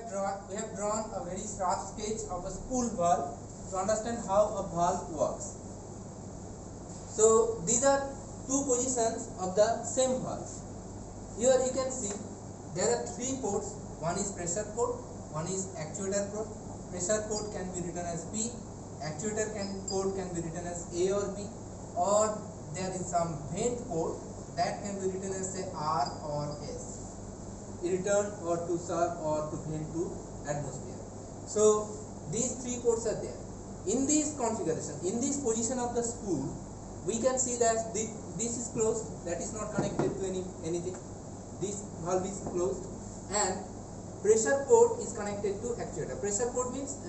drawn a very sharp sketch of a spool valve to understand how a valve works. So these are two positions of the same valve. Here you can see there are three ports. One is pressure port, one is actuator port. Pressure port can be written as P, actuator port can be written as A or B, or there is some vent port that can be written as say R or S. Return or to serve or to vent to atmosphere. So these three ports are there. In this configuration, in this position of the spool, we can see that this is closed, that is not connected to anything. This valve is closed, and pressure port is connected to actuator. Pressure port means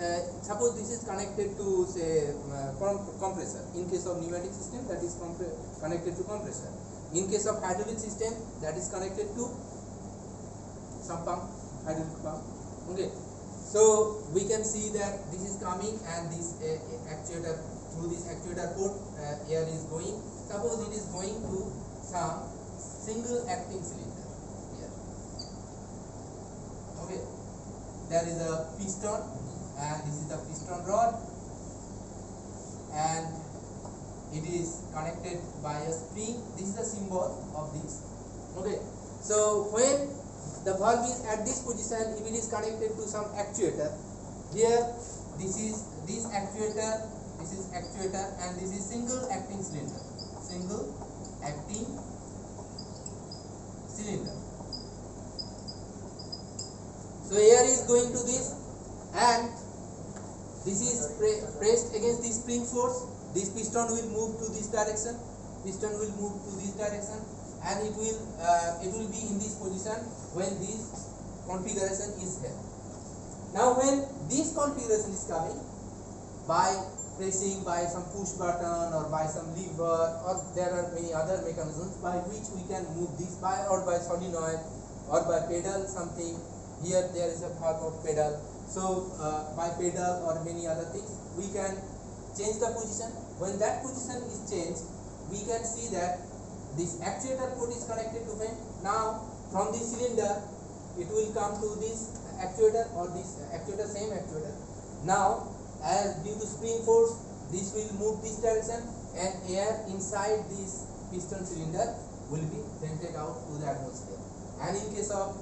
suppose this is connected to say compressor. In case of pneumatic system, that is connected to compressor. In case of hydraulic system, that is connected to some pump, hydraulic pump. Okay, so we can see that this is coming, and this actuator, through this actuator port air is going. Suppose it is going to some single acting cylinder here. Okay, there is a piston, and this is the piston rod, and it is connected by a spring. This is the symbol of this. Okay, so when the valve is at this position, if it is connected to some actuator, here this is actuator, and this is single acting cylinder. Single acting cylinder. So air is going to this, and this is pressed against the spring force. This piston will move to this direction. Piston will move to this direction, and it will be in this position when this configuration is here. Now when this configuration is coming, by pressing by some push button or by some lever, or there are many other mechanisms by which we can move this, by or by solenoid or by pedal something. Here there is a form of pedal. So by pedal or many other things we can change the position. When that position is changed, we can see that this actuator port is connected to vent. Now from this cylinder it will come to this actuator, or this actuator, same actuator. Now as due to spring force, this will move this direction, and air inside this piston cylinder will be vented out to the atmosphere. And in case of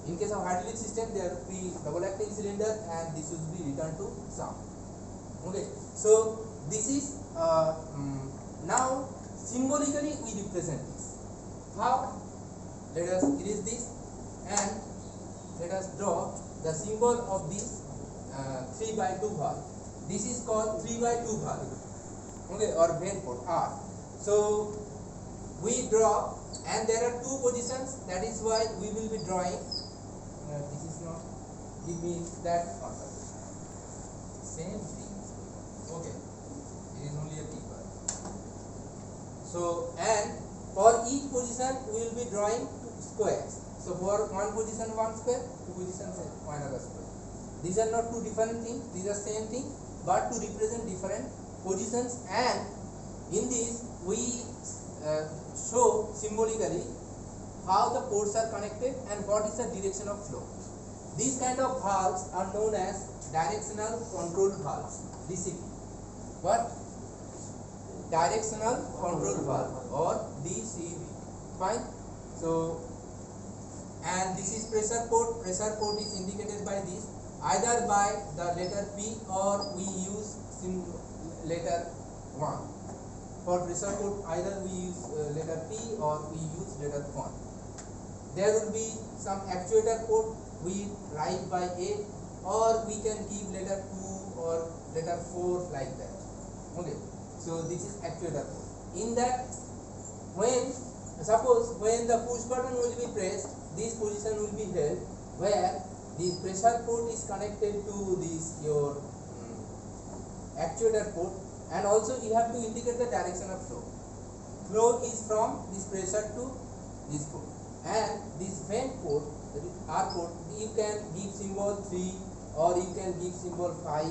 hydraulic system, there will be double acting cylinder, and this will be returned to sound. Okay, so this is now symbolically we represent this. How? Let us erase this and let us draw the symbol of this 3/2 valve. This is called 3/2 valve. Okay, or vent port R. So we draw, and there are two positions. That is why we will be drawing. This is not give me that order. Same thing. Okay, it is only a paper. So, and for each position we will be drawing squares. So for one position one square, two positions one other square. These are not two different things, these are same thing, but to represent different positions. And in this we show symbolically how the ports are connected and what is the direction of flow. These kind of valves are known as directional control valves, DCV. What? Directional control valve, or DCV. Fine. So, and this is pressure port. Pressure port is indicated by this, either by the letter P, or we use letter 1. For pressure port, either we use letter P or we use letter 1. There will be some actuator port, we write by A, or we can give letter 2 or letter 4 like that. Okay, so this is actuator port. In that, suppose when the push button will be pressed, this position will be held where the pressure port is connected to this your actuator port, and also you have to indicate the direction of flow. Flow is from this pressure to this port, and this vent port, that is R port, you can give symbol 3 or you can give symbol 5.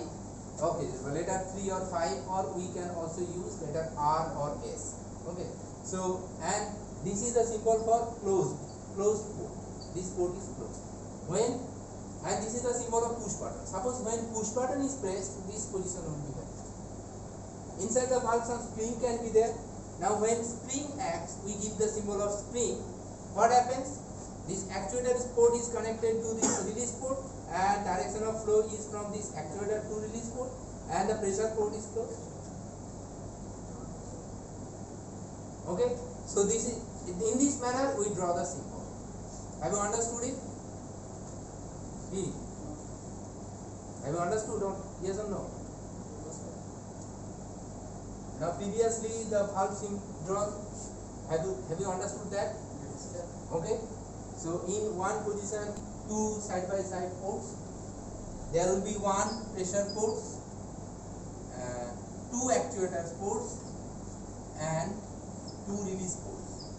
Okay, so letter 3 or 5, or we can also use letter R or S. Okay, so and this is the symbol for closed port. This port is closed. When, and this is the symbol of push button. Suppose when push button is pressed, this position will be there. Inside the valve some spring can be there. Now when spring acts, we give the symbol of spring. What happens? This actuator port is connected to this release port, and direction of flow is from this actuator to release port, and the pressure port is closed. Okay, so this is in this manner we draw the symbol. Have you understood it? Have you understood? Yes or no? Now previously the valve sim drawn. Have you understood that? Okay. So in one position, two side by side ports. There will be one pressure ports, two actuator ports, and two release ports.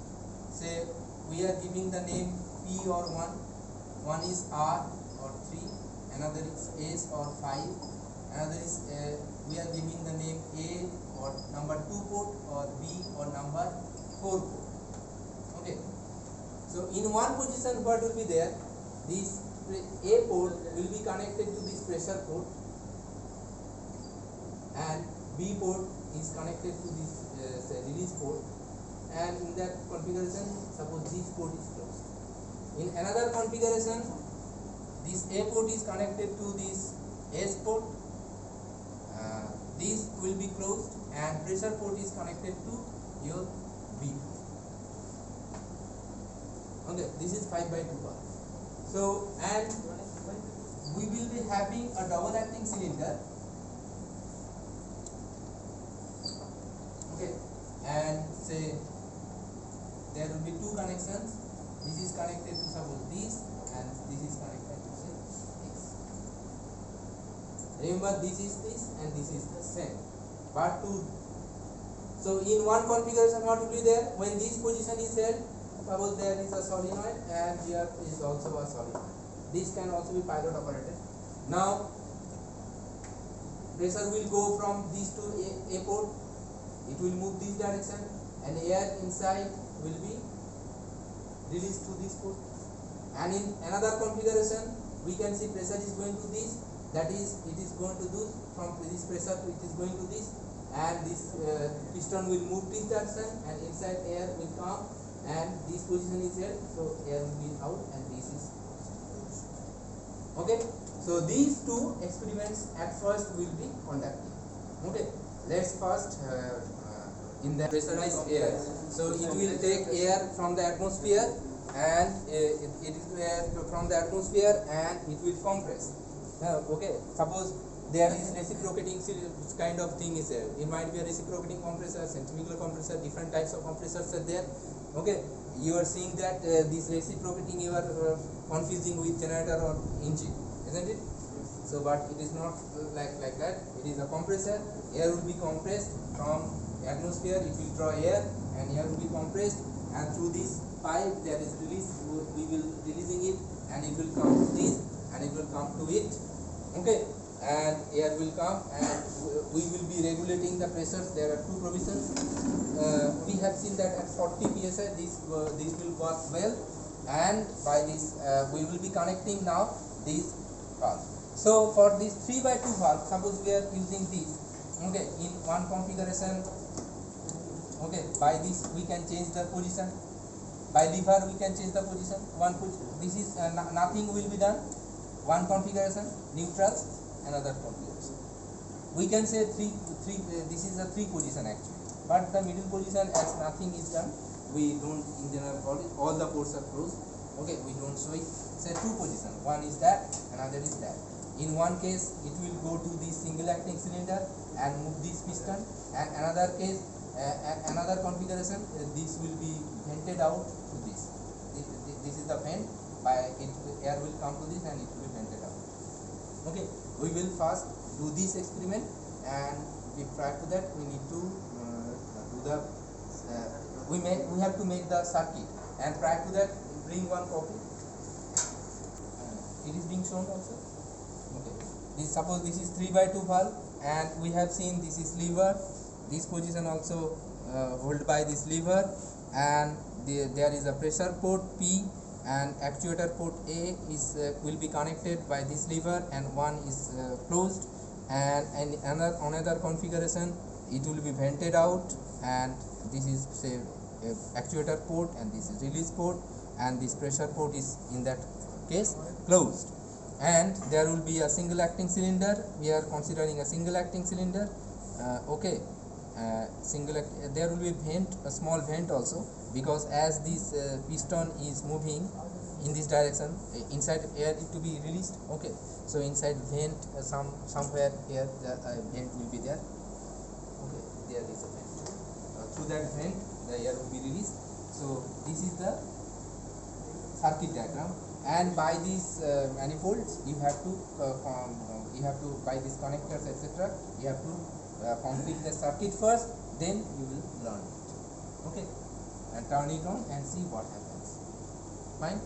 Say we are giving the name P or 1. One is R or 3. Another is S or 5. Another is we are giving the name A or number 2 port, or B or number 4 port. Okay. So in one position, what will be there? This A port will be connected to this pressure port, and B port is connected to this release port, and in that configuration, suppose this port is closed. In another configuration, this A port is connected to this S port, this will be closed, and pressure port is connected to your B port. Okay, this is 5 by 2 valve. So, and we will be having a double acting cylinder. Okay, and say there will be two connections. This is connected to suppose this, and this is connected to say this. Remember, this is this, and this is the same. But so in one configuration, what will be there? When this position is held, suppose there is a solenoid, and here is also a solenoid. This can also be pilot operated. Now pressure will go from this to A port. It will move this direction, and air inside will be released to this port. And in another configuration, we can see pressure is going to this. That is, it is going to do from this pressure to it is going to this, and this piston will move this direction, and inside air will come. And this position is here, so air will be out, and this is okay. So these two experiments at first will be conducted. Okay, let's first in the pressurized air. So it will take air from the atmosphere, and it is from the atmosphere, and it will compress. Okay, suppose there is reciprocating kind of thing is there. It might be a reciprocating compressor, centrifugal compressor, different types of compressors are there. Okay, you are seeing that this reciprocating you are confusing with generator or engine, isn't it? So, but it is not like that. It is a compressor. Air will be compressed from atmosphere. It will draw air, and air will be compressed, and through this pipe there is release. We will releasing it, and it will come to this, and it will come to it. Okay, and air will come, and we will be regulating the pressures. There are two provisions. We have seen that at 40 psi this will work well, and by this we will be connecting now this valve. So for this 3 by 2 valve, suppose we are using this. Okay, in one configuration. Okay, by this we can change the position. By lever we can change the position. This is nothing will be done. One configuration, neutral, another configuration. We can say this is a 3 position actually, but the middle position, as nothing is done, we don't in general call it, all the ports are closed. Okay, we don't show it. Say 2 position, one is that, another is that. In one case it will go to the single acting cylinder and move this piston, and another case another configuration, this will be vented out to this. This is the vent. By it, air will come to this, and it will be vented out. Okay, we will first do this experiment, and prior to that we need to do the we have to make the circuit, and prior to that bring one copy. It is being shown also. Okay, suppose this is 3 by 2 valve, and we have seen this is lever. This position also held by this lever, and there is a pressure port P, and actuator port A is will be connected by this lever, and one is closed, and another configuration it will be vented out, and this is say actuator port, and this is release port, and this pressure port is in that case closed. And there will be a single acting cylinder. We are considering a single acting cylinder. Okay, there will be a small vent also, because as this piston is moving in this direction, inside air it to be released. Okay, so inside vent, somewhere here the vent will be there. Okay, there is a vent. Through that vent the air will be released. So this is the circuit diagram, and by these manifolds you have to by these connectors etc. you have to complete the circuit first, then you will learn it. Okay, and turn it on and see what happens. Fine.